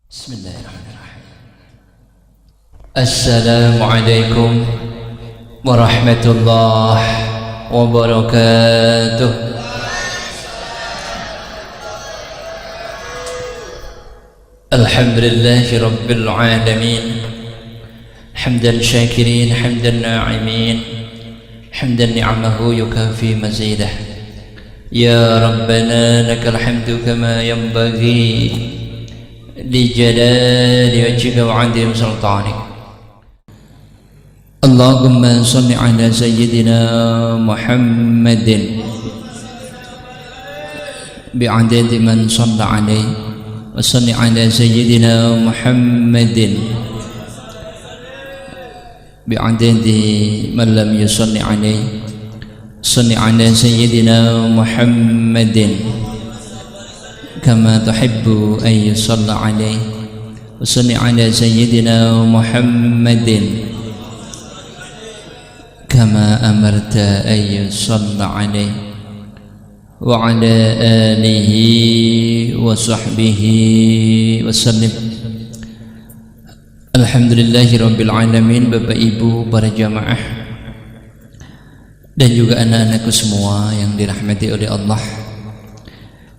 Bismillahirrahmanirrahim. Assalamualaikum warahmatullahi wabarakatuh. Alhamdulillahi rabbil alamin. Hamdan syakirin, hamdan na'imin, hamdan ni'amahu yukafi mazidah. Ya Rabbana lakal hamdu kama yanbaghi li jalali wajhika wa 'azimi sultanik. Allahumma salli ala sayyidina Muhammadin bi'adadi man shalla alaihi wa salli ala sayyidina Muhammadin bi'adadi man lam yusalli alaihi. Salli ala sayyidina Muhammadin kama tuhibbu an yusalla alaihi wa salli ala sayyidina Muhammadin kama amarta an yusalla alaihi wa ala alihi wa sahbihi wa sallim. Alhamdulillahi rabbil alamin. Bapak Ibu, para jamaah dan juga anak-anakku semua yang dirahmati oleh Allah,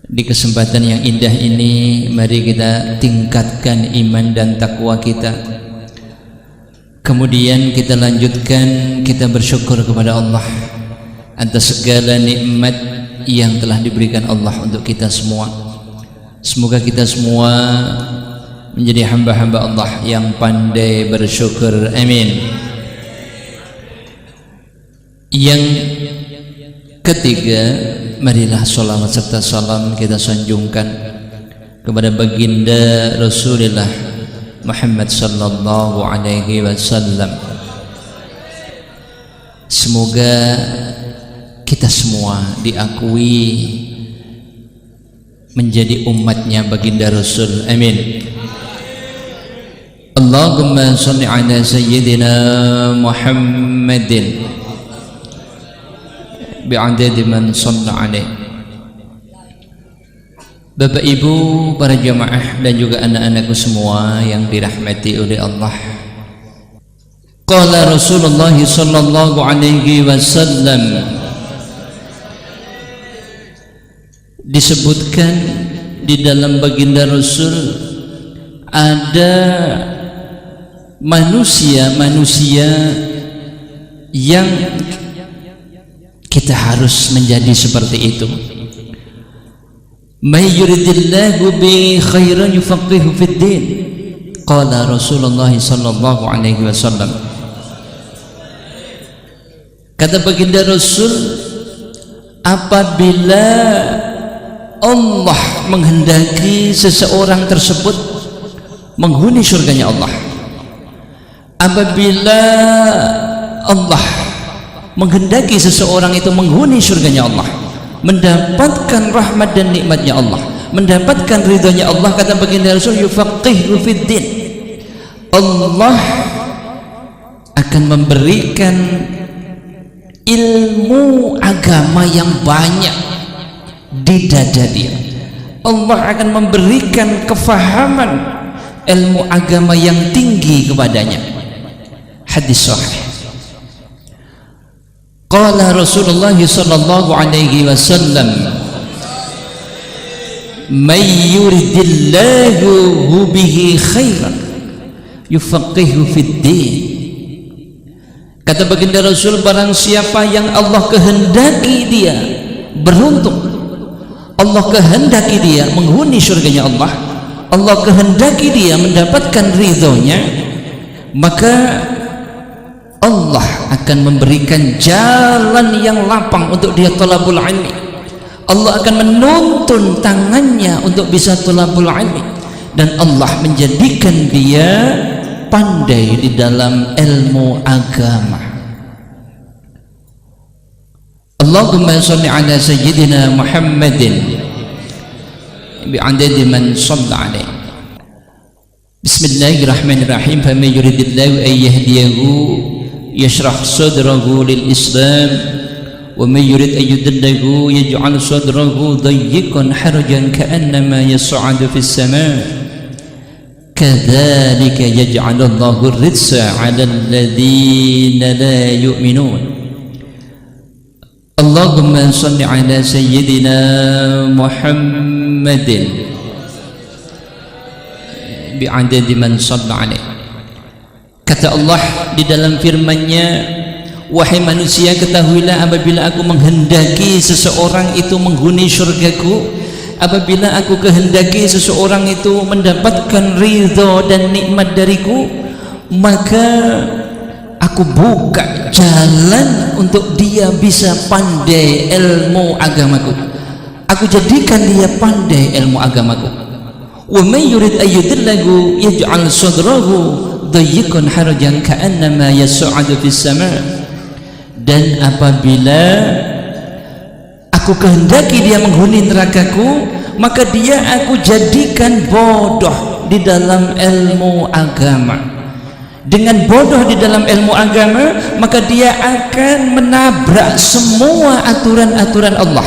di kesempatan yang indah ini mari kita tingkatkan iman dan takwa kita. Kemudian kita lanjutkan, kita bersyukur kepada Allah atas segala nikmat yang telah diberikan Allah untuk kita semua. Semoga kita semua menjadi hamba-hamba Allah yang pandai bersyukur. Amin. Yang ketiga, marilah sholawat serta salam kita sanjungkan kepada baginda Rasulullah Muhammad sallallahu alaihi wasallam. Semoga kita semua diakui menjadi umatnya baginda Rasul. Amin. Allahumma sholli ala sayyidina Muhammadin bi'adadi man shalla alaihi. Bapak Ibu, para jamaah dan juga anak-anakku semua yang dirahmati oleh Allah, qala Rasulullah sallallahu alaihi wasallam, disebutkan di dalam baginda Rasul ada manusia-manusia yang kita harus menjadi seperti itu. May yuridillahu bi khairan yufaqihu fid din. Qala Rasulullah sallallahu alaihi wasallam. Kata baginda Rasul, apabila Allah menghendaki seseorang tersebut menghuni surganya Allah, apabila Allah menghendaki seseorang itu menghuni surganya Allah, mendapatkan rahmat dan nikmatnya Allah, mendapatkan ridhonya Allah, kata baginda Rasul, yufaqihu fid din, Allah akan memberikan ilmu agama yang banyak di dada dia. Allah akan memberikan kefahaman ilmu agama yang tinggi kepadanya. Hadis sahih. Qala Rasulullah sallallahu alaihi wasallam, may yuridillahu bihi khairan yufaqihu fid din. Kata baginda Rasul, barang siapa yang Allah kehendaki dia beruntung, Allah kehendaki dia menghuni surganya Allah, Allah kehendaki dia mendapatkan ridhonya, maka Allah akan memberikan jalan yang lapang untuk dia talabul ilmi. Allah akan menuntun tangannya untuk bisa talabul ilmi, dan Allah menjadikan dia pandai di dalam ilmu agama. Allahumma sholli ala sayyidina Muhammadin bi'adadi man shalla alaihi. Bismillahirrahmanirrahim. Faman yuridillahu an yahdiyahu yashrah sadrahu lil Islam wa man yurid an yudillahu yaj'al sadrahu dayyiqan harajan ka'annama yas'adu fis sama'. kadzalika yaj'alullahu ar-rijsa 'alal ladzina la yu'minun. Allahumma shalli 'ala sayyidina Muhammadin bi'adadi man shalla 'alaihi. Kata Allah di dalam firman-Nya, wahai manusia, ketahuilah apabila aku menghendaki seseorang itu menghuni syurgaku, apabila aku kehendaki seseorang itu mendapatkan ridho dan nikmat dariku, maka aku buka jalan untuk dia bisa pandai ilmu agamaku. Aku jadikan dia pandai ilmu agamaku. Wa may yurid ayyudillahu yaj'al sadrahu dayyqan harajan ka'annama yas'adu fis sama'. Dan apabila aku kehendaki dia menghuni nerakaku, maka dia aku jadikan bodoh di dalam ilmu agama. Dengan bodoh di dalam ilmu agama, maka dia akan menabrak semua aturan-aturan Allah.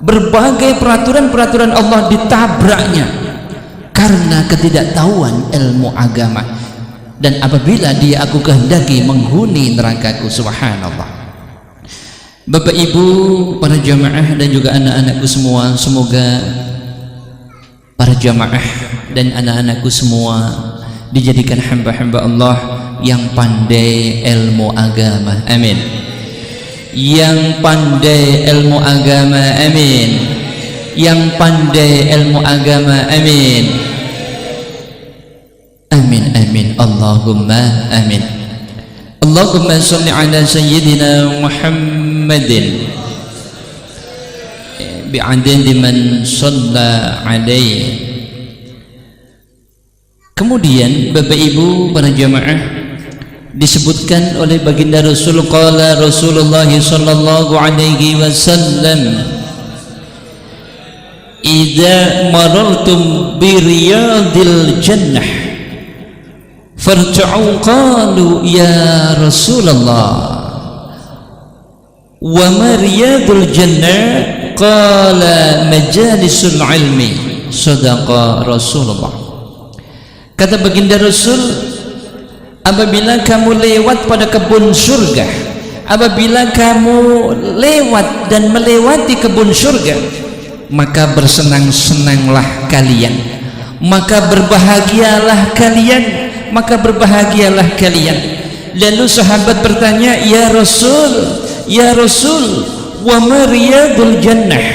Berbagai peraturan-peraturan Allah ditabraknya karena ketidaktahuan ilmu agama. Dan apabila dia aku kehendaki menghuni nerakaku, subhanallah. Bapak Ibu, para jamaah dan juga anak-anakku semua, semoga para jamaah dan anak-anakku semua dijadikan hamba-hamba Allah yang pandai ilmu agama, amin. Yang pandai ilmu agama, amin. Yang pandai ilmu agama, amin. Amin, amin, Allahumma amin. Allahumma shalli ala sayyidina Muhammadin bi'adadi man shalla alaihi. Kemudian Bapak Ibu para jamaah, disebutkan oleh baginda Rasul, qala Rasulullah sallallahu alaihi wasallam, idza marartum bi riyadil jannah farta'u, qalu ya Rasulullah wa ma riyadul jannah, qala majalisul ilmi. Sadaqa Rasulullah. Kata baginda Rasul, apabila kamu lewat pada kebun surga, apabila kamu lewat dan melewati kebun surga, maka bersenang-senanglah kalian, maka berbahagialah kalian, maka berbahagialah kalian. Lalu sahabat bertanya, ya Rasul, wa ma riyadul jannah,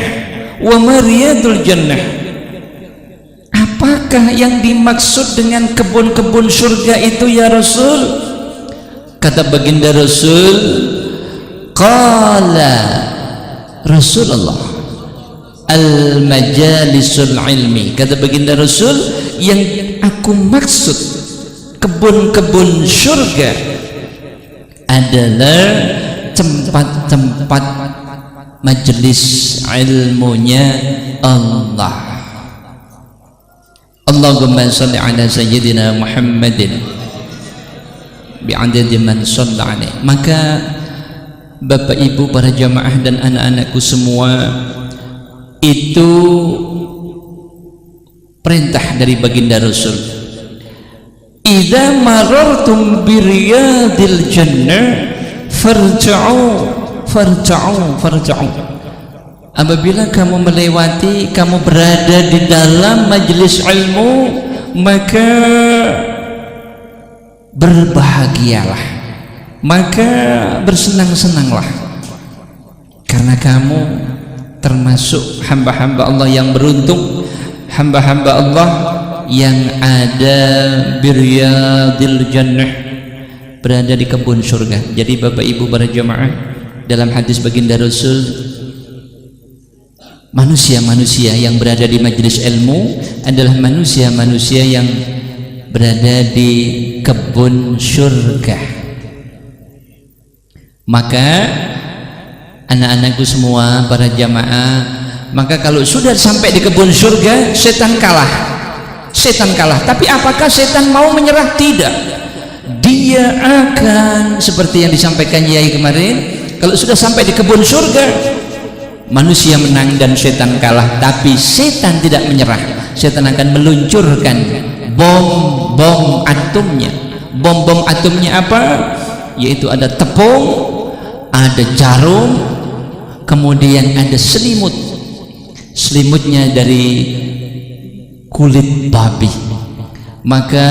wa ma riyadul jannah, apakah yang dimaksud dengan kebun-kebun surga itu ya Rasul? Kata baginda Rasul, qala Rasulullah, al majalisul ilmi. Kata baginda Rasul, yang aku maksud kebun-kebun surga adalah tempat-tempat majelis ilmunya Allah. Allahumma shalli ala sayyidina Muhammadin bi'adadi man shalla alaihi. Maka Bapak Ibu para jamaah dan anak-anakku semua, itu perintah dari baginda Rasul, idza marartum bi riyadil jannah farja'u. Apabila kamu melewati, kamu berada di dalam majelis ilmu, maka berbahagialah, maka bersenang-senanglah, karena kamu termasuk hamba-hamba Allah yang beruntung, hamba-hamba Allah yang ada biryadil jannah, berada di kebun surga. Jadi Bapak Ibu para jamaah, dalam hadis baginda Rasul, manusia-manusia yang berada di majelis ilmu adalah manusia-manusia yang berada di kebun surga. Maka anak-anakku semua para jamaah, maka kalau sudah sampai di kebun surga, setan kalah. Tapi apakah setan mau menyerah? Tidak. Dia akan seperti yang disampaikan Yai kemarin, kalau sudah sampai di kebun surga, manusia menang dan setan kalah, tapi setan tidak menyerah. Setan akan meluncurkan bom atomnya. Bom atomnya apa? Yaitu ada tepung, ada jarum, kemudian ada selimut. Selimutnya dari kulit babi. Maka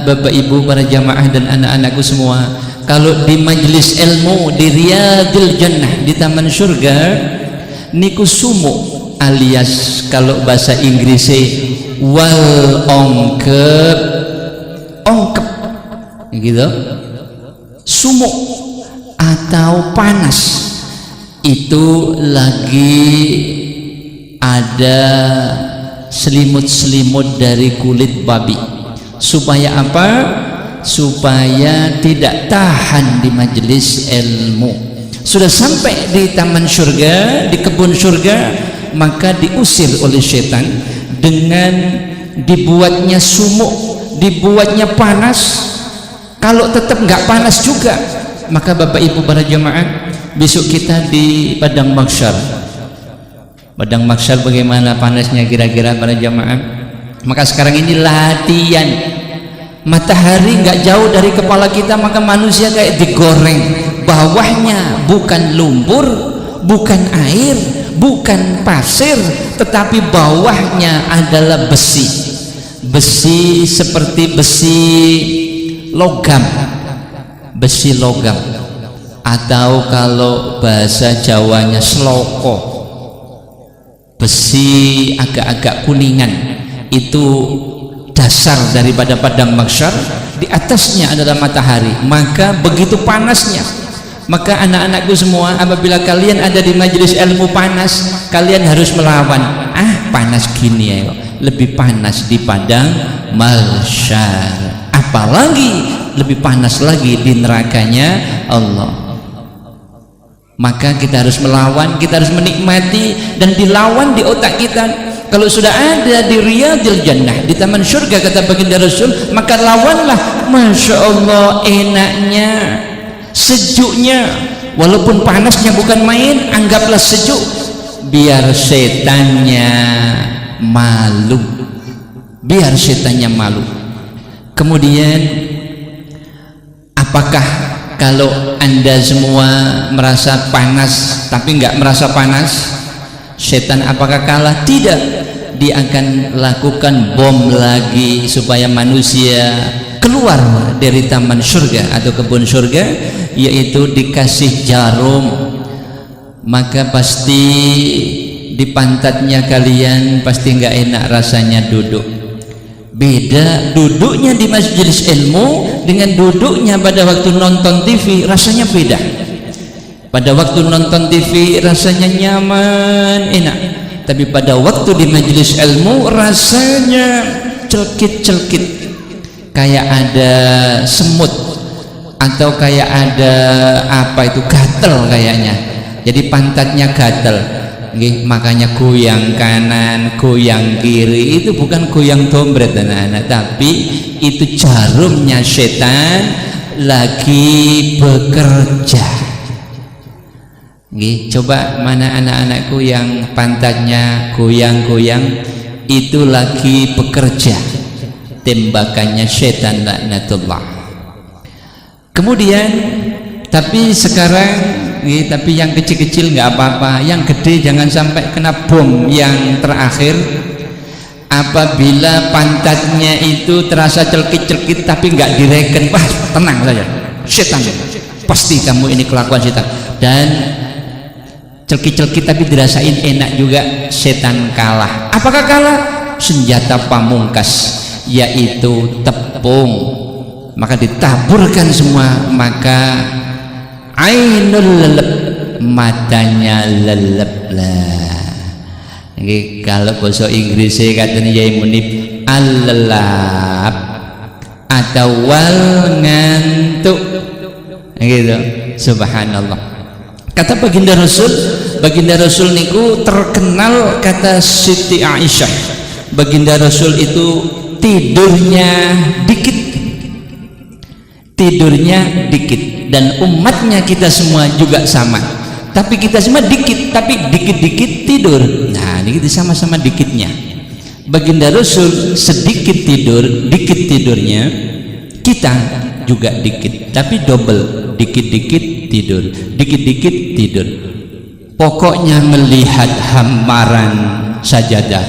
Bapak Ibu para jamaah dan anak-anakku semua, kalau di majelis ilmu di Riyadil Jannah, di taman surga niku sumu, alias kalau bahasa Inggrisnya wal ongkep gitu, sumu atau panas, itu lagi ada selimut-selimut dari kulit babi. Supaya apa? Supaya tidak tahan di majelis ilmu. Sudah sampai di taman surga, di kebun surga, maka diusir oleh setan dengan dibuatnya sumuk, dibuatnya panas. Kalau tetap nggak panas juga, maka Bapak Ibu para jemaah, besok kita di padang mahsyar. Padang mahsyar bagaimana panasnya kira-kira para jemaah? Maka sekarang ini latihan. Matahari nggak jauh dari kepala kita, maka manusia kayak digoreng. Bawahnya bukan lumpur, bukan air, bukan pasir, tetapi bawahnya adalah besi. Besi seperti besi logam, besi logam, atau kalau bahasa Jawanya seloko, besi agak-agak kuningan. Itu dasar daripada padang mahsyar. Di atasnya adalah matahari, maka begitu panasnya. Maka anak-anakku semua, apabila kalian ada di majelis ilmu panas, kalian harus melawan. Panas gini ya, lebih panas di padang mahsyar, apalagi lebih panas lagi di nerakanya Allah. Maka kita harus melawan, kita harus menikmati, dan dilawan di otak kita. Kalau sudah ada di Riyadil Jannah, di taman surga, kata baginda Rasul, maka lawanlah. Masya Allah, enaknya, sejuknya, walaupun panasnya bukan main, anggaplah sejuk, biar setannya malu, biar setannya malu. Kemudian apakah kalau Anda semua merasa panas tapi nggak merasa panas, setan apakah kalah? Tidak. Dia akan lakukan bom lagi supaya manusia keluar dari taman surga atau kebun surga, yaitu dikasih jarum. Maka pasti di pantatnya kalian pasti nggak enak rasanya duduk. Beda duduknya di majelis ilmu dengan duduknya pada waktu nonton TV, rasanya beda. Pada waktu nonton TV rasanya nyaman, enak, tapi pada waktu di majelis ilmu rasanya celkit-celkit, kayak ada semut atau kayak ada apa itu, gatel kayaknya. Jadi pantatnya gatel. Makanya goyang kanan, goyang kiri, itu bukan goyang dompet anak-anak, tapi itu jarumnya setan lagi bekerja. Coba mana anak-anakku yang pantatnya goyang-goyang, itu lagi bekerja, tembakannya setan laknatullah. Kemudian tapi sekarang tapi yang kecil-kecil nggak apa-apa, yang gede jangan sampai kena bom yang terakhir. Apabila pantatnya itu terasa celkit-celkit tapi nggak direken, wah tenang saja, setan pasti kamu ini kelakuan setan. Dan celkit-celkit tapi dirasain enak juga, setan kalah. Apakah kalah? Senjata pamungkas, yaitu tepung. Maka ditaburkan semua, maka ainul lelep, matanya lelep lah. Ini kalau bahasa Inggrisnya katanya Yai Munib, al-lelap atau wal ngantuk, gitu. Subhanallah. Kata baginda Rasul niku terkenal, kata Siti Aisyah, baginda Rasul itu tidurnya dikit, dan umatnya kita semua juga sama. Tapi kita semua dikit, tapi dikit-dikit tidur. Nah, ini kita sama-sama dikitnya. Baginda Rasul sedikit tidur, dikit tidurnya, kita juga dikit, tapi double, dikit-dikit tidur, dikit-dikit tidur. Pokoknya melihat hamparan sajadah,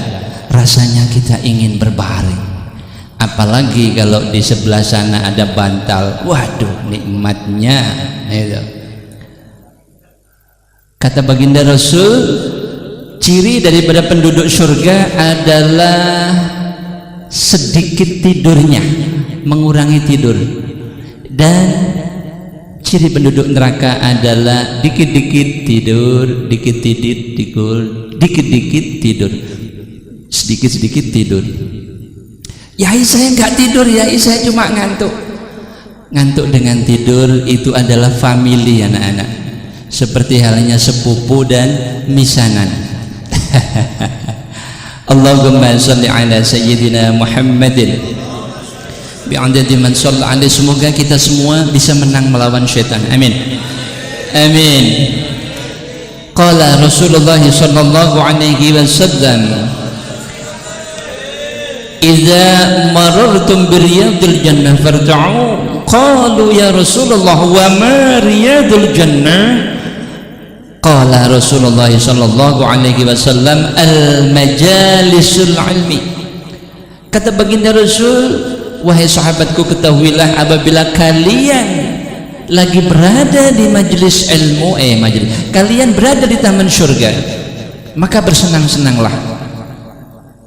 rasanya kita ingin berbaring. Apalagi kalau di sebelah sana ada bantal, waduh nikmatnya itu. Kata baginda Rasul, ciri daripada penduduk surga adalah sedikit tidurnya, mengurangi tidur. Dan ciri penduduk neraka adalah dikit-dikit tidur, dikit-dikit tidur, dikit-dikit tidur, sedikit-sedikit tidur. Yai saya nggak tidur, yai saya cuma ngantuk. Ngantuk dengan tidur itu adalah famili anak-anak, seperti halnya sepupu dan misanan. Allahumma sholli ala sayyidina Muhammadin bi'adadi man shalla alaihi. Semoga kita semua bisa menang melawan syaitan, amin amin. Qala Rasulullah sallallahu alaihi wasallam, idza marartum biriyadil jannah farta'u. Qalu ya Rasulullah wa ma riyadul jannah? Qala Rasulullah sallallahu alaihi wasallam, al majalisul ilmi. Kata baginda Rasul, wahai sahabatku, ketahuilah apabila kalian lagi berada di majelis ilmu, kalian berada di taman surga, maka bersenang-senanglah.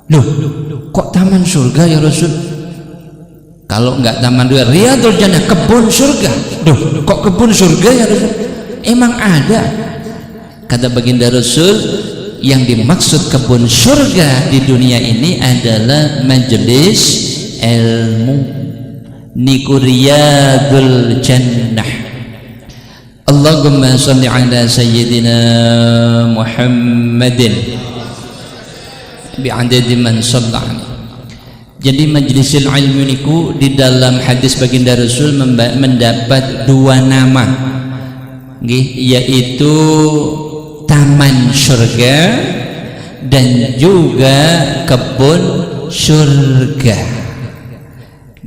Loh, kok taman surga ya Rasul? Kalau enggak taman surga, riyadul jannah, kebun surga. Loh, kok kebun surga ya Rasul? Emang ada? Kata baginda Rasul, yang dimaksud kebun surga di dunia ini adalah majelis ilmu, niku riyadul jannah. Allahumma sholli ala sayyidina Muhammadin bi'adadi man shalla. Jadi majlisil ilmu niku di dalam hadis baginda Rasul mendapat dua nama, yaitu taman surga dan juga kebun surga.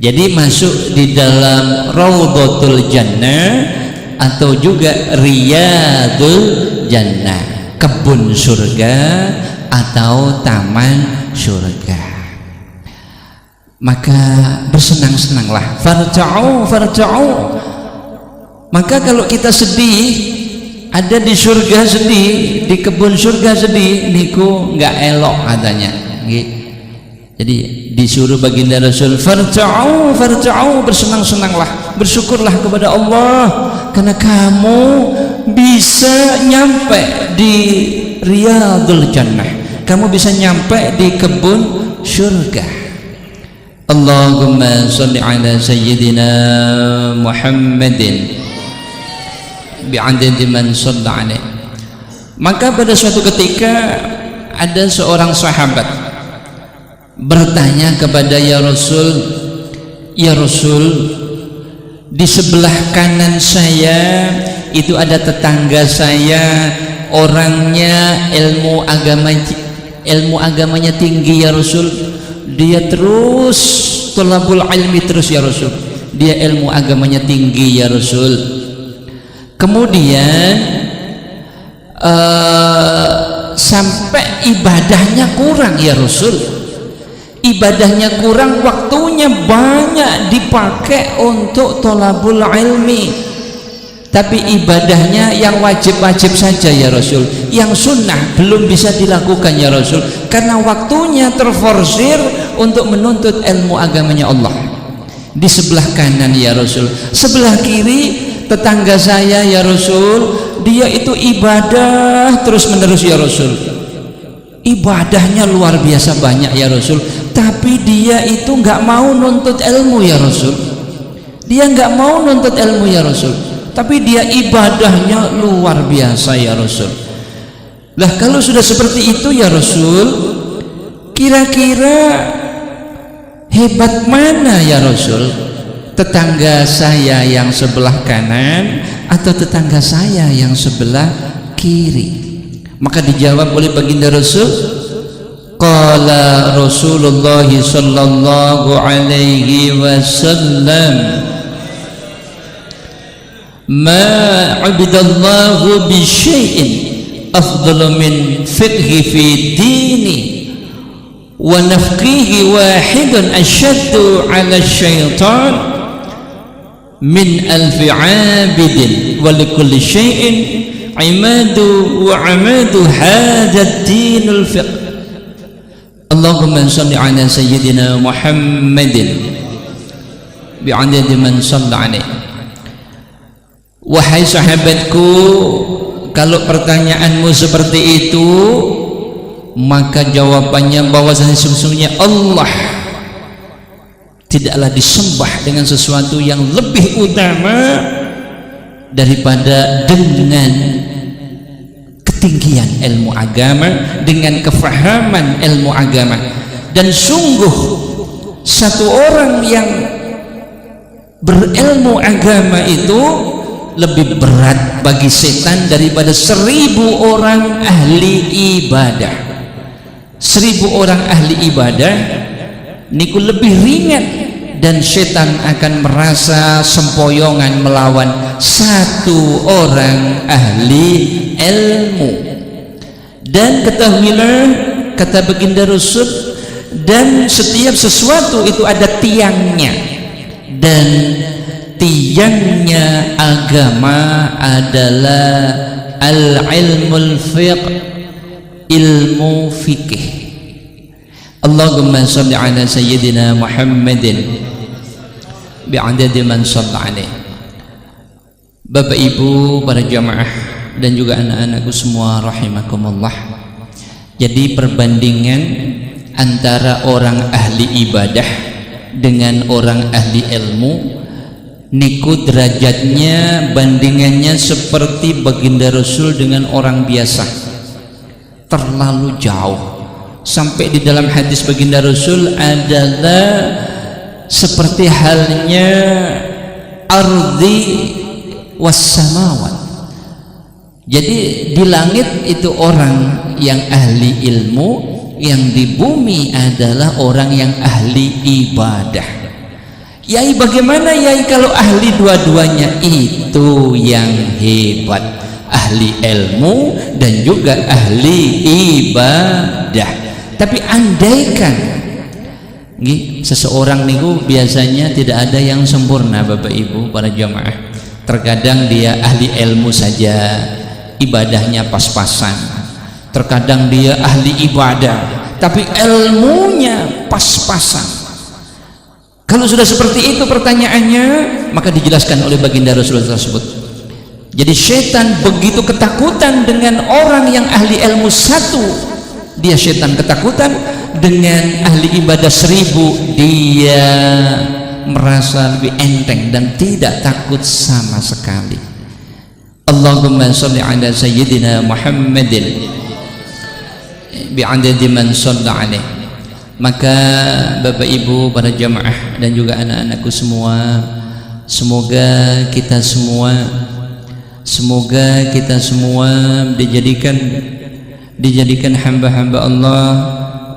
Jadi masuk di dalam raudhatul jannah atau juga riyadul jannah, kebun surga atau taman surga. Maka bersenang-senanglah, farta'u farta'u. Maka kalau kita sedih, ada di surga sedih, di kebun surga sedih, niku nggak elok katanya. Jadi disuruh baginda Rasul, farta'u farta'u, bersenang-senanglah, bersyukurlah kepada Allah karena kamu bisa nyampe di riyadul jannah, kamu bisa nyampe di kebun surga. Allahumma sholli ala sayyidina Muhammadin bi'adadi man shalla alaihi. Maka pada suatu ketika ada seorang sahabat bertanya kepada ya Rasul, di sebelah kanan saya itu ada tetangga saya, orangnya ilmu agamanya tinggi ya Rasul. Dia terus thalabul ilmi terus ya Rasul, dia ilmu agamanya tinggi ya Rasul. Kemudian sampai ibadahnya kurang ya Rasul, ibadahnya kurang, waktunya banyak dipakai untuk thalabul ilmi, tapi ibadahnya yang wajib-wajib saja ya Rasul, yang sunnah belum bisa dilakukan ya Rasul, karena waktunya terforsir untuk menuntut ilmu agamanya Allah. Di sebelah kanan ya Rasul, sebelah kiri tetangga saya ya Rasul, dia itu ibadah terus menerus ya Rasul, ibadahnya luar biasa banyak ya Rasul, tapi dia itu nggak mau nuntut ilmu ya Rasul, dia nggak mau nuntut ilmu ya Rasul, tapi dia ibadahnya luar biasa ya Rasul. Lah kalau sudah seperti itu ya Rasul, kira-kira hebat mana ya Rasul, tetangga saya yang sebelah kanan atau tetangga saya yang sebelah kiri? Maka dijawab oleh baginda Rasul, Qala Rasulullah sallallahu alaihi wasallam ma 'abidallahu bi syai'in afdalu min fiqhi fi dini wa nafqihi wahidun asyaddu 'ala syaitan min alfi 'abidin wa likulli syai'in 'imadu wa 'amadu hadzal dinul fiqh. Allahumma shalli 'ala sayyidina Muhammadin bi'adadi man shalla 'alaihi. Wahai sahabatku, kalau pertanyaanmu seperti itu, maka jawabannya bahwasanya sesungguhnya Allah tidaklah disembah dengan sesuatu yang lebih utama daripada dengan ketinggian ilmu agama, dengan kefahaman ilmu agama. Dan sungguh satu orang yang berilmu agama itu lebih berat bagi setan daripada 1000 orang ahli ibadah. 1000 orang ahli ibadah niku lebih ringan, dan setan akan merasa sempoyongan melawan satu orang ahli ilmu. Dan ketahuilah, kata baginda Rasul, dan setiap sesuatu itu ada tiangnya, dan tiangnya agama adalah al-ilmul fiqh, ilmu fikih. Allahumma shalli ala sayyidina Muhammadin bi'adadi man shalla alaihi. Bapak Ibu, para jamaah dan juga anak-anakku semua rahimakumullah. Jadi perbandingan antara orang ahli ibadah dengan orang ahli ilmu niku derajatnya, bandingannya seperti baginda Rasul dengan orang biasa, terlalu jauh. Sampai di dalam hadis baginda Rasul adalah seperti halnya ardi was samawat. Jadi di langit itu orang yang ahli ilmu, yang di bumi adalah orang yang ahli ibadah. Yai, bagaimana yai kalau ahli dua-duanya? Itu yang hebat, ahli ilmu dan juga ahli ibadah. Tapi andaikan seseorang niku biasanya tidak ada yang sempurna, Bapak Ibu para jamaah. Terkadang dia ahli ilmu saja, ibadahnya pas-pasan. Terkadang dia ahli ibadah, tapi ilmunya pas-pasan. Kalau sudah seperti itu pertanyaannya, maka dijelaskan oleh baginda Rasulullah tersebut. Jadi setan begitu ketakutan dengan orang yang ahli ilmu satu, dia setan ketakutan. Dengan ahli ibadah 1000 dia merasa lebih enteng dan tidak takut sama sekali. Allahumma sholli ala sayyidina Muhammadin bi'adadi man shalla alaihi. Maka Bapak Ibu para jamaah dan juga anak-anakku semua, semoga kita semua dijadikan hamba-hamba Allah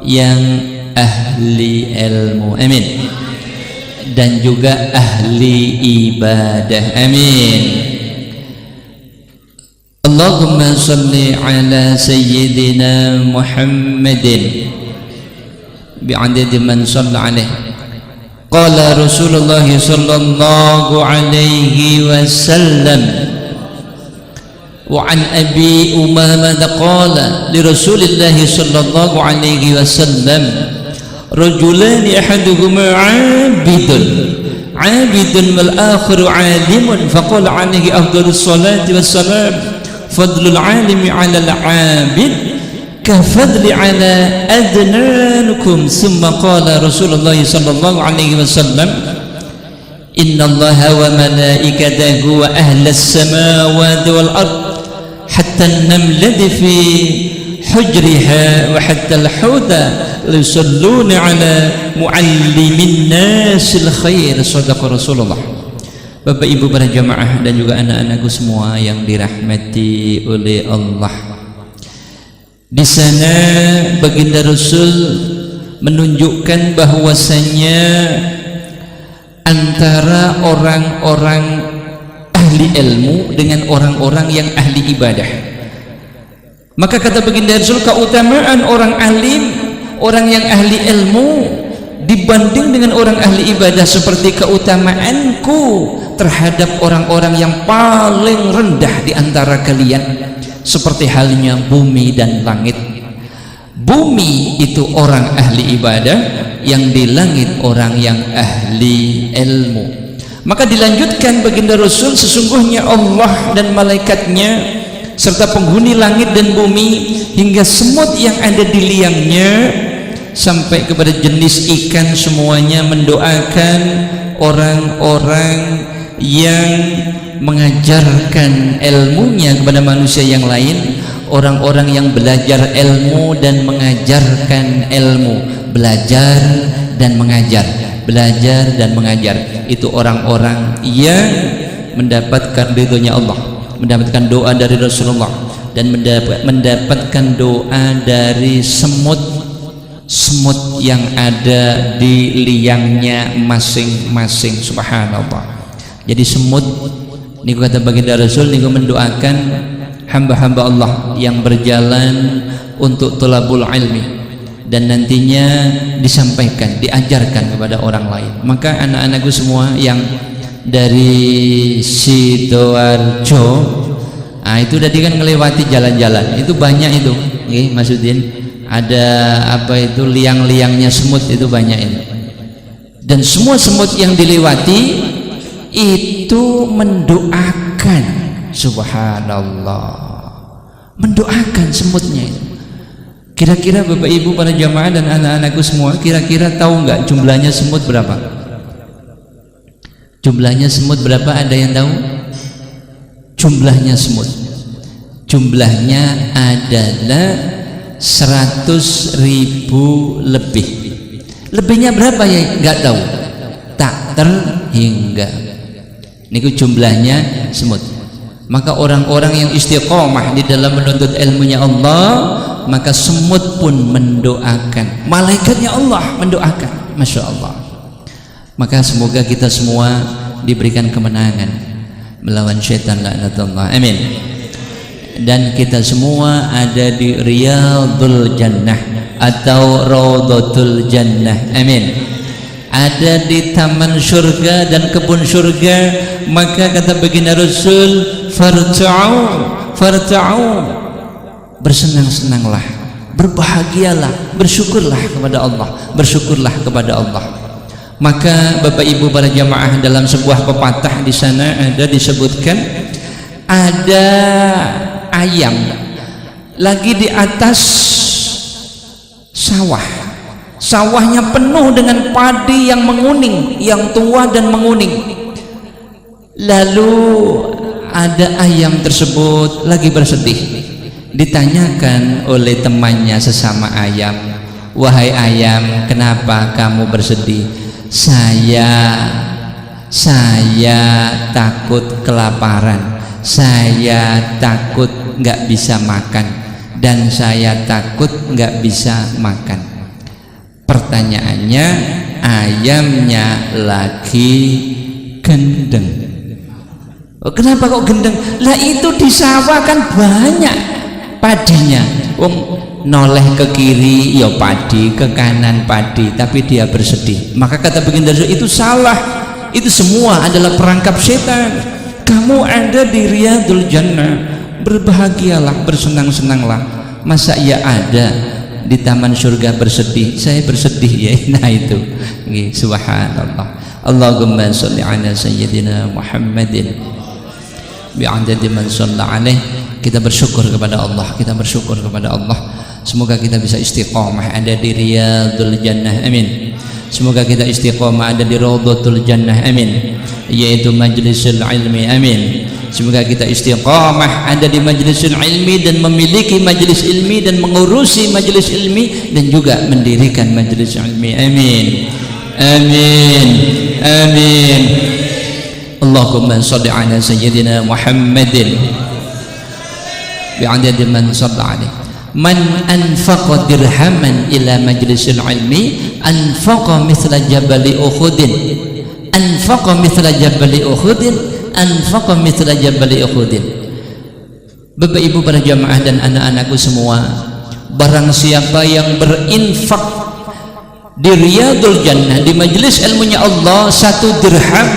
yang ahli ilmu, amin, dan juga ahli ibadah, amin. Allahumma salli ala sayyidina Muhammadin bi'adadi man shalla alaihi. Qala Rasulullah sallallahu alaihi wasallam وعن أبي أمامة قال لرسول الله صلى الله عليه وسلم رجلان أحدهما عابد والآخر عالم فقال عليه أفضل الصلاة والسلام فضل العالم على العابد كفضل على أدنانكم ثم قال رسول الله صلى الله عليه وسلم إن الله وملائكته وأهل السماوات والأرض حتى النملة في حجرها وحتى الحوت يصلون على معلم الناس الخير. صدق Rasulullah. Bapak Ibu para jamaah dan juga anak-anakku semua yang dirahmati oleh Allah. Di sana baginda Rasul menunjukkan bahwasanya antara orang-orang ahli ilmu dengan orang-orang yang ahli ibadah. Maka kata baginda Rasul, keutamaan orang alim, orang yang ahli ilmu dibanding dengan orang ahli ibadah seperti keutamaanku terhadap orang-orang yang paling rendah di antara kalian, seperti halnya bumi dan langit. Bumi itu orang ahli ibadah, yang di langit orang yang ahli ilmu. Maka dilanjutkan baginda Rasul, sesungguhnya Allah dan malaikatnya serta penghuni langit dan bumi hingga semut yang ada di liangnya sampai kepada jenis ikan semuanya mendoakan orang-orang yang mengajarkan ilmunya kepada manusia yang lain, orang-orang yang belajar ilmu dan mengajarkan ilmu, belajar dan mengajar, belajar dan mengajar. Itu orang-orang yang mendapatkan ridhonya Allah, mendapatkan doa dari Rasulullah, dan mendapatkan doa dari semut yang ada di liangnya masing-masing. Subhanallah. Jadi semut niku kata baginda Rasul niku mendoakan hamba-hamba Allah yang berjalan untuk thalabul ilmi, dan nantinya disampaikan, diajarkan kepada orang lain. Maka anak-anakku semua yang dari Sidoarjo, itu tadi kan melewati jalan-jalan, itu banyak itu, maksudin ada apa itu liang-liangnya semut, itu banyak itu. Dan semua semut yang dilewati itu mendoakan, subhanallah, mendoakan semutnya itu. Kira-kira Bapak Ibu para jamaah dan anak-anakku semua, kira-kira tahu nggak jumlahnya semut berapa? Jumlahnya semut berapa? Ada yang tahu? Jumlahnya semut, jumlahnya adalah 100.000 lebih. Lebihnya berapa ya? Nggak tahu, tak terhingga. Niku jumlahnya semut. Maka orang-orang yang istiqomah di dalam menuntut ilmunya Allah, maka semut pun mendoakan, malaikatnya Allah mendoakan. Masya Allah. Maka semoga kita semua diberikan kemenangan melawan syaitan laknatullah, amin. Dan kita semua ada di Riyadul Jannah atau Raudhatul Jannah, amin. Ada di taman surga dan kebun surga. Maka kata baginda Rasul, farta'u, bersenang-senanglah, berbahagialah, bersyukurlah kepada Allah, bersyukurlah kepada Allah. Maka Bapak Ibu para jamaah, dalam sebuah pepatah di sana ada disebutkan, ada ayam lagi di atas sawah. Sawahnya penuh dengan padi yang menguning, yang tua dan menguning. Lalu ada ayam tersebut lagi bersedih. Ditanyakan oleh temannya sesama ayam, wahai ayam, kenapa kamu bersedih? Saya takut kelaparan, saya takut nggak bisa makan, dan saya takut nggak bisa makan. Pertanyaannya, ayamnya lagi gendeng. Oh, kenapa kok gendeng? Lah itu di sawah kan banyak padinya. Noleh ke kiri ya padi, ke kanan padi, tapi dia bersedih. Maka kata baginda Rasul, itu salah. Itu semua adalah perangkap setan. Kamu ada di Riyadul Jannah, berbahagialah, bersenang-senanglah. Masa ya ada di taman surga bersedih? Saya bersedih ya. Nah itu, subhanallah. Allahumma sholli ala sayyidina Muhammadin bi'adadi man shalla alaih. Kita bersyukur kepada Allah, kita bersyukur kepada Allah. Semoga kita bisa istiqamah ada di Riyadul Jannah, amin. Semoga kita istiqamah ada di Raudhatul Jannah, amin, yaitu majlisul ilmi, amin. Semoga kita istiqamah ada di majlisul ilmi dan memiliki majlis ilmi dan mengurusi majlis ilmi dan juga mendirikan majlis ilmi, amin, amin, amin. Allahumma sholli ala sayyidina Muhammadin bi'adadi man shalla alaih. man anfaqa dirhaman ila majlisil ilmi anfaqa mithla jabali Uhudin, anfaqa mithla jabali Uhudin, anfaqa mithla jabali Uhudin. Bapak Ibu para jamaah dan anak-anakku semua, barang siapa yang berinfak di Riyadul Jannah, di majelis ilmunya Allah, satu dirham,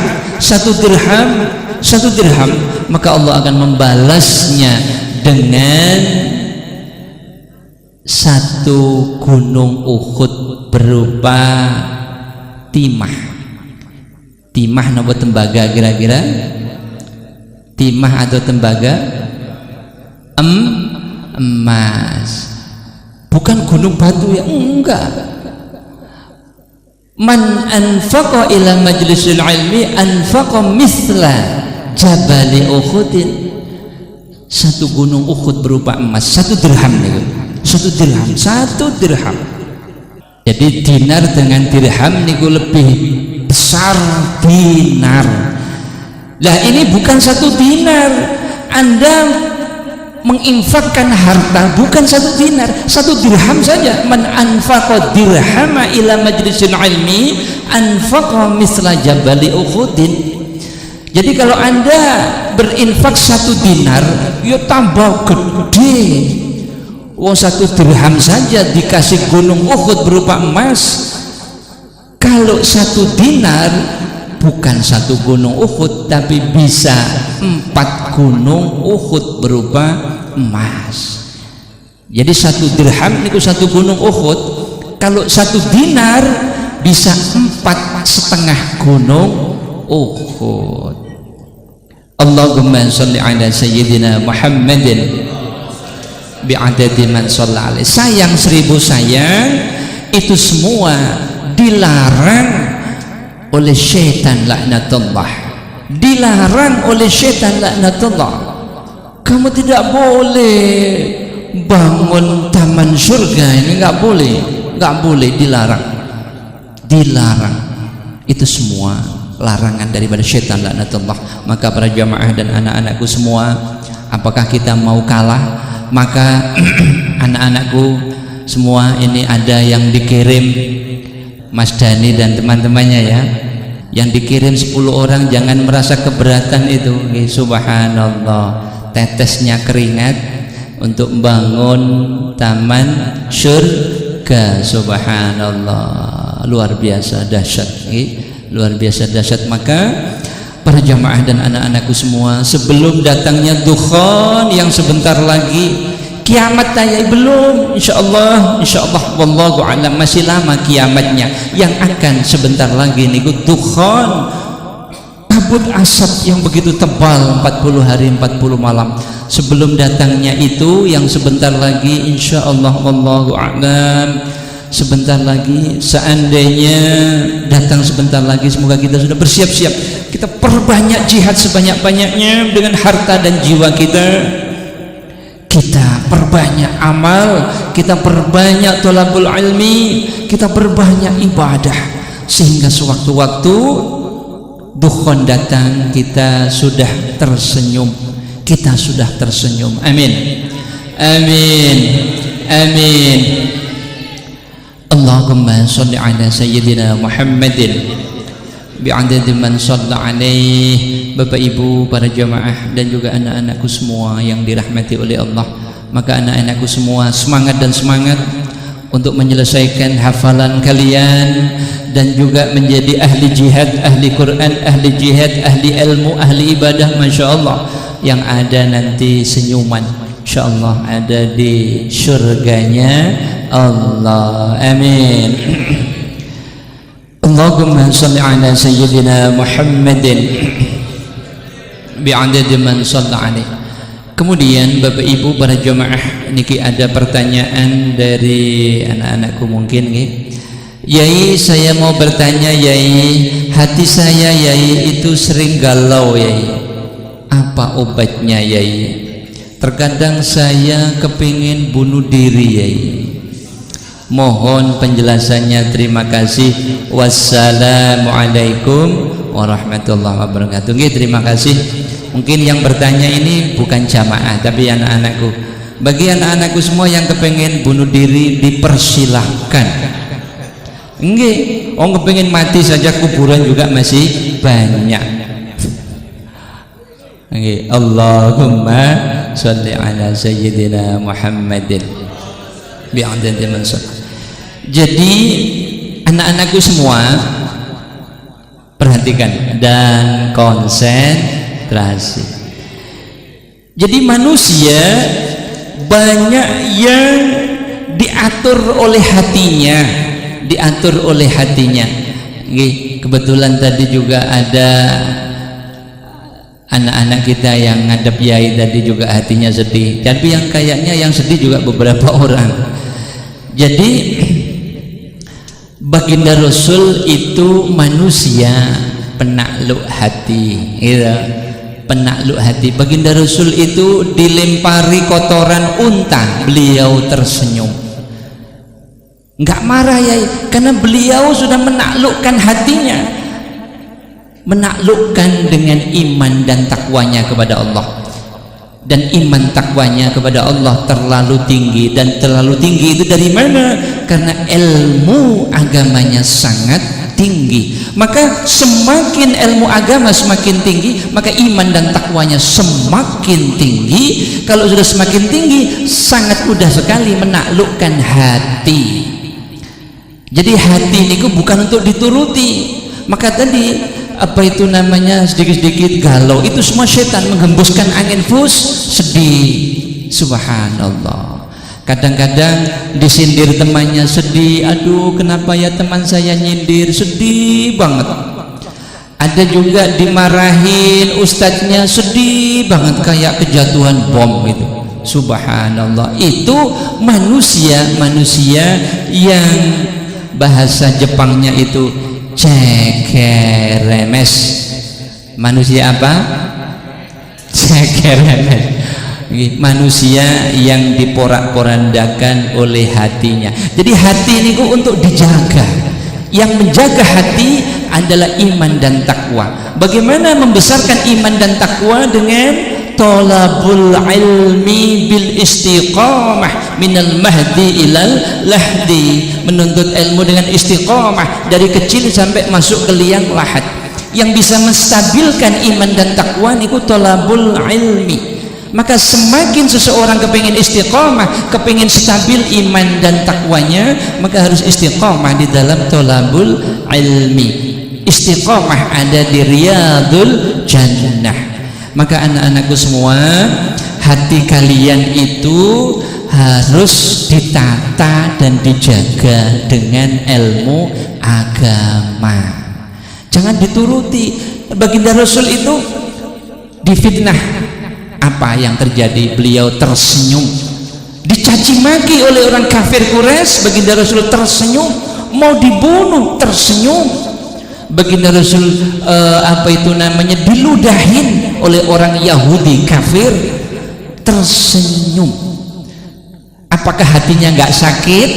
maka Allah akan membalasnya dengan satu gunung Uhud berupa timah. Timah napa tembaga kira-kira? Timah atau tembaga? Emas. Bukan gunung batu ya, enggak. Man anfaqa ila majlisil ilmi anfaqa mithla jabali Uhudin. Satu gunung Uhud berupa emas, satu dirham nih. Satu dirham. Jadi dinar dengan dirham niku lebih besar dinar. Lah ini bukan satu dinar. Anda menginfakkan harta bukan satu dinar, satu dirham saja. Man anfaqa dirhama ila majlisil ilmi anfaqa misla jabali Uhudin. Jadi kalau Anda berinfak satu dinar, ya tambah gede. Wong satu dirham saja dikasih gunung Uhud berupa emas. Kalau satu dinar bukan satu gunung Uhud, tapi bisa 4 gunung Uhud berupa emas. Jadi satu dirham itu satu gunung Uhud. Kalau satu dinar bisa 4,5 gunung Uhud. Allahumma sholli ala sayyidina Muhammadin bi'adadi man shalla alaihi. Sayang 1000 sayang, itu semua dilarang oleh syaitan laknatullah, dilarang oleh syaitan laknatullah. Kamu tidak boleh bangun taman surga, ini nggak boleh, dilarang. Itu semua larangan daripada syaitan laknatullah. Maka para jamaah dan anak-anakku semua, apakah kita mau kalah? Maka anak-anakku semua, ini ada yang dikirim Mas Dani dan teman-temannya ya, yang dikirim 10 orang, jangan merasa keberatan itu. Subhanallah, tetesnya keringat untuk membangun taman surga. Subhanallah, luar biasa dahsyat, luar biasa dahsyat. Maka para jamaah dan anak-anakku semua, sebelum datangnya dukhan yang sebentar lagi, kiamat tayai belum, insyaallah wallahu a'lam, masih lama kiamatnya. Yang akan sebentar lagi niku dukhan, kabut asap yang begitu tebal 40 hari 40 malam. Sebelum datangnya itu yang sebentar lagi, insyaallah wallahu a'lam, sebentar lagi, seandainya datang sebentar lagi, semoga kita sudah bersiap-siap. Kita perbanyak jihad sebanyak-banyaknya dengan harta dan jiwa kita. Kita perbanyak amal, kita perbanyak thalabul ilmi, kita perbanyak ibadah, sehingga sewaktu-waktu dukhan datang kita sudah tersenyum, Amin, amin, amin. Allahumma sholli ala sayyidina Muhammadin bi'adadi man shalla alaih. Bapak Ibu para jamaah dan juga anak-anakku semua yang dirahmati oleh Allah, maka anak-anakku semua semangat untuk menyelesaikan hafalan kalian dan juga menjadi ahli jihad, ahli Quran, ahli jihad, ahli ilmu, ahli ibadah. Masya Allah, yang ada nanti senyuman, insya Allah ada di surganya Allah. Amin. Allahumma sholli ala sayyidina Muhammadin bi'adadi man shalla alaihi. Kemudian Bapak Ibu para jamaah, niki ada pertanyaan dari anak-anakku mungkin nggih. Yai, saya mau bertanya Yai, hati saya Yai itu sering galau Yai. Apa obatnya Yai? Terkadang saya kepingin bunuh diri Yai. Mohon penjelasannya, terima kasih. Wassalamualaikum warahmatullahi wabarakatuh. Terima kasih. Mungkin yang bertanya ini bukan jamaah tapi anak-anakku. Bagi anak-anakku semua yang kepengen bunuh diri, dipersilahkan. Enggak, orang kepengen mati saja kuburan juga masih banyak. Enggak, Allahumma sholli ala sayyidina Muhammadin bi'adadi man sallallahu. Jadi anak-anakku semua perhatikan dan konsentrasi. Jadi manusia banyak yang diatur oleh hatinya, kebetulan tadi juga ada anak-anak kita yang ngadep yai tadi juga hatinya sedih, tapi yang kayaknya yang sedih juga beberapa orang. Jadi baginda Rasul itu manusia penakluk hati, gitu. Penakluk hati. Baginda Rasul itu dilempari kotoran unta, beliau tersenyum, nggak marah ya, karena beliau sudah menaklukkan hatinya, menaklukkan dengan iman dan takwanya kepada Allah. Dan iman takwanya kepada Allah terlalu tinggi, dan terlalu tinggi itu dari mana? Karena ilmu agamanya sangat tinggi. Maka semakin ilmu agama semakin tinggi, maka iman dan takwanya semakin tinggi. Kalau sudah semakin tinggi, sangat mudah sekali menaklukkan hati. Jadi hati ini bukan untuk dituruti. Maka tadi apa itu namanya, sedikit-sedikit galau, itu semua setan menghembuskan angin sedih. Subhanallah. Kadang-kadang disindir temannya sedih, aduh kenapa ya teman saya nyindir, sedih banget. Ada juga dimarahin ustadznya, sedih banget kayak kejatuhan bom gitu. Subhanallah. Itu manusia yang bahasa Jepangnya itu cekeremes. Manusia apa? Cekeremes. Manusia yang diporak-porandakan oleh hatinya. Jadi hati ini untuk dijaga. Yang menjaga hati adalah iman dan takwa. Bagaimana membesarkan iman dan takwa? Dengan talabul ilmi bil istiqamah minal mahdi ilal lahdi. Menuntut ilmu dengan istiqamah dari kecil sampai masuk ke liang lahat. Yang bisa menstabilkan iman dan takwa niku talabul ilmi. Maka semakin seseorang kepingin istiqamah, kepingin stabil iman dan takwanya, maka harus istiqamah di dalam tolabul ilmi. Istiqamah ada di riyadul jannah. Maka anak-anakku semua, hati kalian itu harus ditata dan dijaga dengan ilmu agama. Jangan dituruti. Baginda Rasul itu difitnah. Apa yang terjadi? Beliau tersenyum. Dicaci maki oleh orang kafir Quraisy, baginda Rasul tersenyum. Mau dibunuh, tersenyum. Baginda Rasul diludahin oleh orang Yahudi kafir, tersenyum. Apakah hatinya nggak sakit?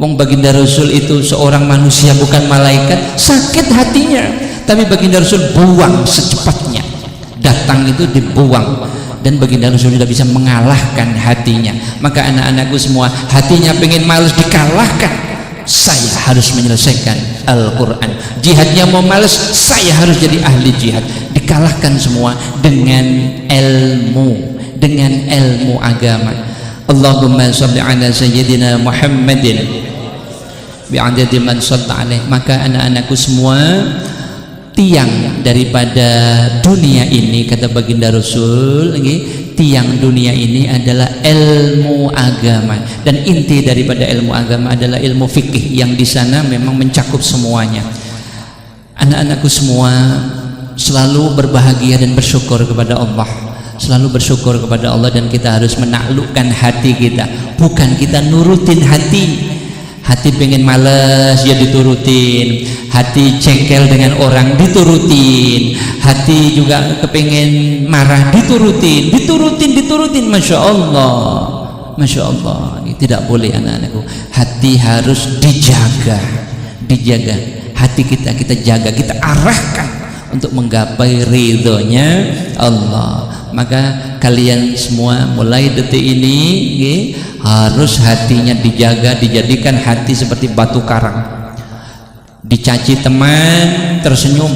Wong baginda Rasul itu seorang manusia bukan malaikat, sakit hatinya. Tapi baginda Rasul buang secepatnya. Datang itu dibuang, dan baginda Rasul sudah bisa mengalahkan hatinya. Maka anak-anakku semua, hatinya pengen males dikalahkan, saya harus menyelesaikan Al-Quran. Jihadnya mau males, saya harus jadi ahli jihad. Dikalahkan semua dengan ilmu agama. Allahumma sholli ala sayyidina Muhammadin bi'adadi man shalla alaih. Maka anak-anakku semua, tiang daripada dunia ini, kata baginda Rasul, tiang dunia ini adalah ilmu agama, dan inti daripada ilmu agama adalah ilmu fikih yang di sana memang mencakup semuanya. Anak-anakku semua selalu berbahagia dan bersyukur kepada Allah, selalu bersyukur kepada Allah, dan kita harus menaklukkan hati kita, bukan kita nurutin hati. Hati pengen males ya diturutin, hati cengkel dengan orang diturutin, hati juga kepengen marah diturutin. Masya Allah. Ini tidak boleh anak-anakku. Hati harus dijaga. Hati kita jaga, kita arahkan untuk menggapai ridhonya Allah. Maka kalian semua mulai detik ini harus hatinya dijaga, dijadikan hati seperti batu karang. Dicaci teman tersenyum,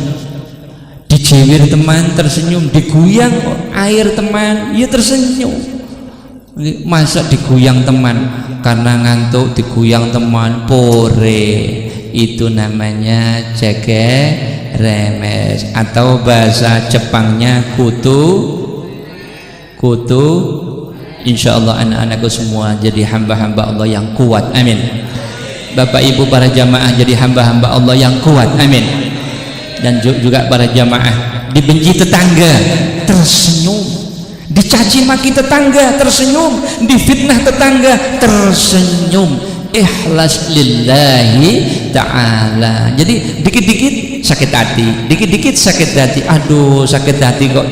dicibir teman tersenyum, diguyang air teman ya tersenyum. Masa diguyang teman karena ngantuk, diguyang teman pore, itu namanya remes, atau bahasa Jepangnya kutu. Insya Allah anak-anakku semua jadi hamba-hamba Allah yang kuat, amin. Bapak ibu para jamaah jadi hamba-hamba Allah yang kuat, amin. Dan juga para jamaah, dibenci tetangga tersenyum, dicaci maki tetangga tersenyum, difitnah tetangga tersenyum, ikhlas lillahi ta'ala. Jadi dikit-dikit sakit hati, dikit-dikit sakit hati, aduh sakit hati kok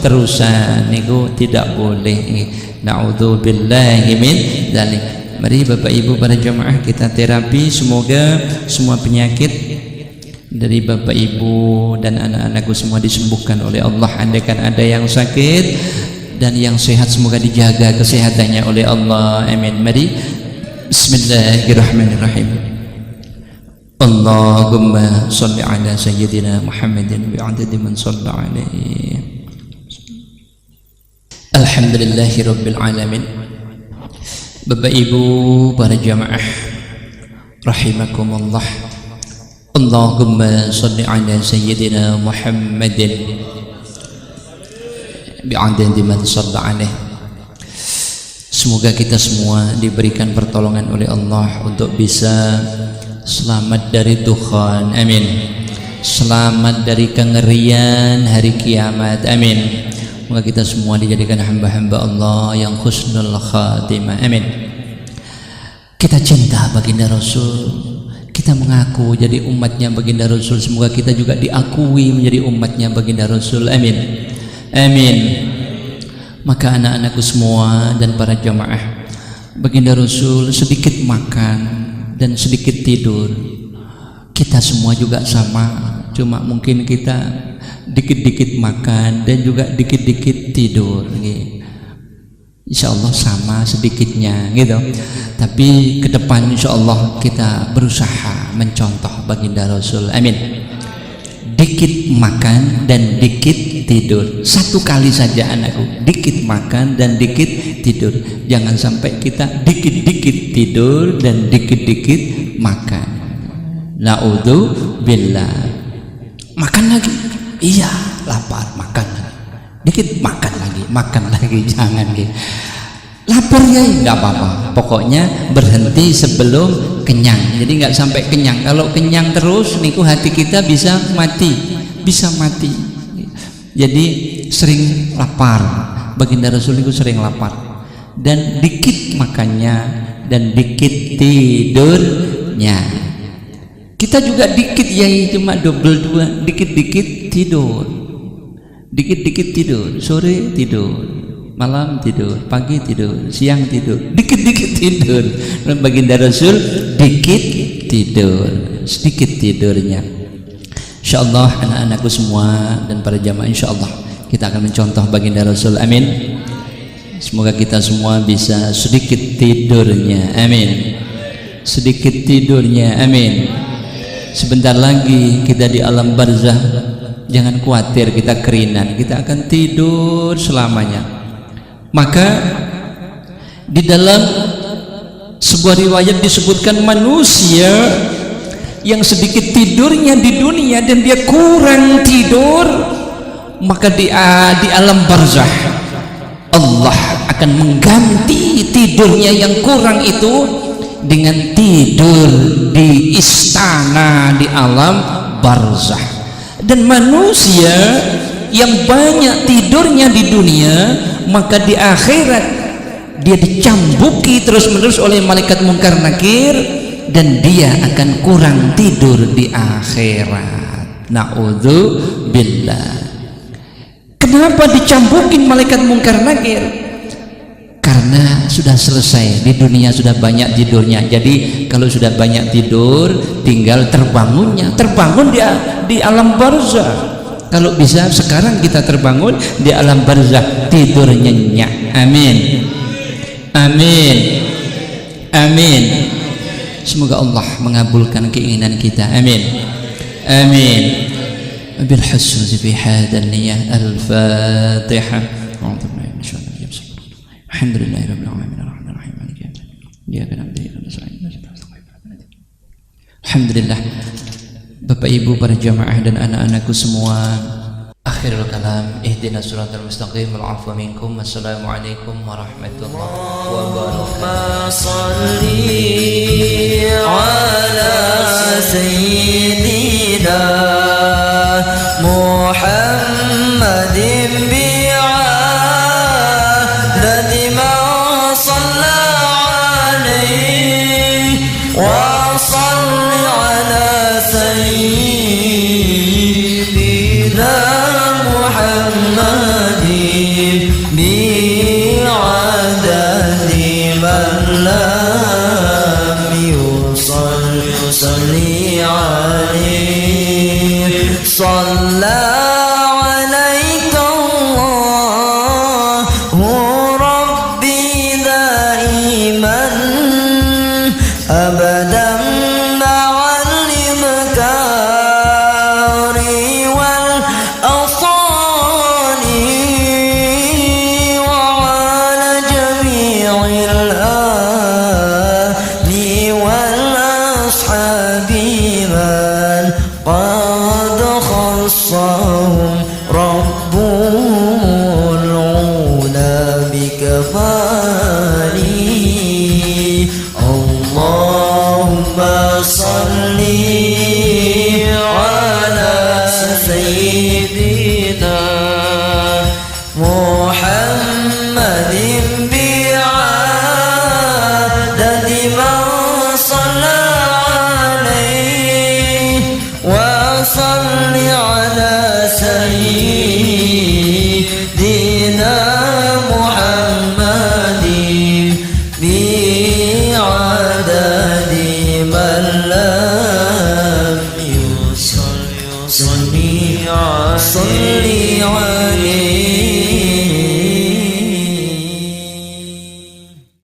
terusan niku tidak boleh. Na'udzubillahi min dzalik. Mari Bapak Ibu para jamaah kita terapi, semoga semua penyakit dari Bapak Ibu dan anak-anakku semua disembuhkan oleh Allah. Andaikan ada yang sakit dan yang sehat semoga dijaga kesehatannya oleh Allah, amin. Mari bismillahirrahmanirrahim. Allahumma salli ala sayyidina Muhammadin bi'adadi man shalla alaihi. Alhamdulillahi rabbil alamin. Bapak Ibu para jamaah rahimakumullah, Allahumma salli ala sayyidina Muhammadin bi'adadi man shalla alaihi. Semoga kita semua diberikan pertolongan oleh Allah untuk bisa selamat dari Tuhan, amin. Selamat dari kengerian hari kiamat, amin. Semoga kita semua dijadikan hamba-hamba Allah yang husnul khatimah, amin. Kita cinta baginda Rasul, kita mengaku jadi umatnya baginda Rasul, semoga kita juga diakui menjadi umatnya baginda Rasul, amin. Amin. Maka anak-anakku semua dan para jamaah, baginda Rasul sedikit makan dan sedikit tidur. Kita semua juga sama, cuma mungkin kita dikit-dikit makan dan juga dikit-dikit tidur. Insya Allah sama sedikitnya gitu. Tapi ke depan insya Allah kita berusaha mencontoh baginda Rasul, amin. Dikit makan dan dikit tidur, satu kali saja anakku, dikit makan dan dikit tidur. Jangan sampai kita dikit-dikit tidur dan dikit-dikit makan. Na'udzubillah. Makan lagi, iya lapar, makan lagi, dikit makan lagi, jangan gitu. Lapar ya nggak apa-apa, pokoknya berhenti sebelum kenyang. Jadi nggak sampai kenyang. Kalau kenyang terus niku hati kita bisa mati. Jadi sering lapar, baginda Rasul itu sering lapar, dan dikit makannya dan dikit tidurnya. Kita juga dikit ya, cuma double dua, dikit-dikit tidur, dikit-dikit tidur, sore tidur, malam tidur, pagi tidur, siang tidur, dikit-dikit tidur. Baginda Rasul dikit tidur, sedikit tidurnya. Insyaallah anak-anakku semua dan para jamaah, insyaallah kita akan mencontoh baginda Rasul, amin. Semoga kita semua bisa sedikit tidurnya, amin. Sedikit tidurnya, amin. Sebentar lagi kita di alam barzah, jangan khawatir kita kerinan, kita akan tidur selamanya. Maka di dalam sebuah riwayat disebutkan manusia yang sedikit tidurnya di dunia dan dia kurang tidur, maka di alam barzah Allah akan mengganti tidurnya yang kurang itu dengan tidur di istana di alam barzah. Dan manusia yang banyak tidurnya di dunia, maka di akhirat dia dicambuki terus-menerus oleh malaikat mungkar nakir dan dia akan kurang tidur di akhirat. Na'udzubillah. Kenapa dicambukin malaikat mungkar nakir? Karena sudah selesai, di dunia sudah banyak tidurnya. Jadi kalau sudah banyak tidur, tinggal terbangunnya. Terbangun dia di alam barzah. Kalau bisa sekarang kita terbangun di alam barzakh tidur nyenyak. Amin. Amin. Amin. Semoga Allah mengabulkan keinginan kita. Amin. Amin. Bil husni fi hadal niyah. Al-Fatihah. Alhamdulillahirabbil alamin arrahmanir rahim maliki yaumiddin. Iyyaka na'budu wa iyyaka nasta'in. Alhamdulillah. Bapak Ibu, para jamaah dan anak-anakku semua, akhirul kalam, ihdinas siratal mustaqim, al-'afwa minkum. Assalamualaikum warahmatullahi wabarakatuh. Shalli ala sayyidina Muhammadin bi'adadi ma shalla alaihi wa salli ala sayyidina Muhammadin bi'adadi man lam yusalli alaihi صلى عليك الله ربي دائما أبدا مع الإبكار والأصاني وعلى جميع الآل والأصحاب من قد خصهم رب العلا بكفاني اللهم صل على سيدنا محمد بعدد ما صلى عليه وصل على سيدنا محمد بعدد من لم يصل عليه